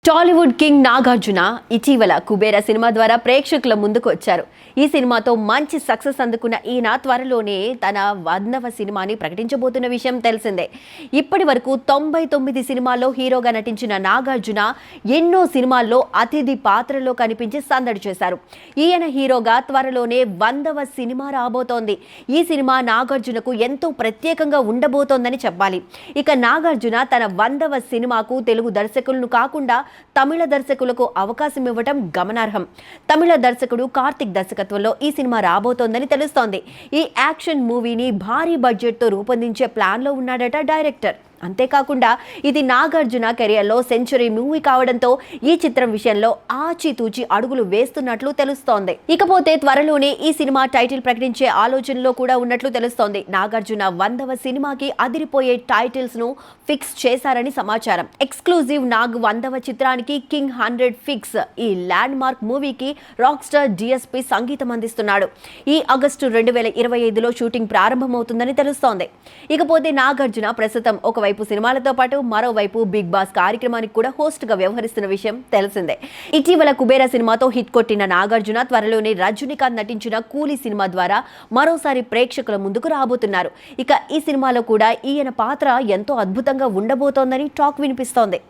Tollywood king Nagarjuna ఇటీవల Kubera cinema ద్వారా ప్రేక్షకుల ముందుకు వచ్చారు. ఈ సినిమాతో మంచి సక్సెస్ అందుకున్న ఈయన త్వరలోనే తన 100వ సినిమాని ప్రకటించబోతున్న విషయం తెలిసిందే. ఇప్పటి వరకు 99 సినిమాల్లో హీరోగా నటించిన నాగార్జున ఎన్నో సినిమాల్లో అతిథి పాత్రలో కనిపించి సందడి చేశారు. ఈయన హీరోగా త్వరలోనే 100వ సినిమా రాబోతోంది. ఈ సినిమా నాగార్జునకు ఎంతో ప్రత్యేకంగా ఉండబోతోందని చెప్పాలి. ఇక నాగార్జున తన 100వ సినిమాకు తెలుగు దర్శకులను కాకుండా తమిళ దర్శకులకు అవకాశం ఇవ్వడం గమనార్హం. తమిళ దర్శకుడు కార్తిక్ దర్శకత్వంలో ఈ సినిమా రాబోతోందని తెలుస్తోంది. ఈ యాక్షన్ మూవీని భారీ బడ్జెట్తో రూపొందించే ప్లాన్లో ఉన్నాడట డైరెక్టర్. అంతేకాకుండా ఇది నాగార్జున కెరియర్లో సెంచరీ మూవీ కావడంతో ఈ చిత్రం విషయంలో ఆచితూచి అడుగులు వేస్తున్నట్లు తెలుస్తోంది. ఇకపోతే త్వరలోనే ఈ సినిమా టైటిల్ ప్రకటించే ఆలోచనలో కూడా ఉన్నట్లు తెలుస్తోంది. నాగార్జున 100వ సినిమాకి అదిరిపోయే టైటిల్స్ ను ఫిక్స్ చేశారని సమాచారం. ఎక్స్క్లూజివ్ నాగ్ 100వ చిత్రానికి కింగ్ 100 ఫిక్స్. ఈ ల్యాండ్ మార్క్ మూవీకి రాక్ స్టార్ డిఎస్పీ సంగీతం అందిస్తున్నాడు. ఈ ఆగస్టు 2025లో షూటింగ్ ప్రారంభమవుతుందని తెలుస్తోంది. ఇకపోతే నాగార్జున ప్రస్తుతం ఒకవైపు సినిమాలతో పాటు మరోవైపు బిగ్ బాస్ కార్యక్రమానికి కూడా హోస్ట్ గా వ్యవహరిస్తున్న విషయం తెలిసిందే. ఇటీవల కుబేర సినిమాతో హిట్ కొట్టిన నాగార్జున త్వరలోనే రజనీకాంత్ నటించిన కూలీ సినిమా ద్వారా మరోసారి ప్రేక్షకుల ముందుకు రాబోతున్నారు. ఇక ఈ సినిమాలో కూడా ఈయన పాత్ర ఎంతో అద్భుతంగా ఉండబోతోందని టాక్ వినిపిస్తోంది.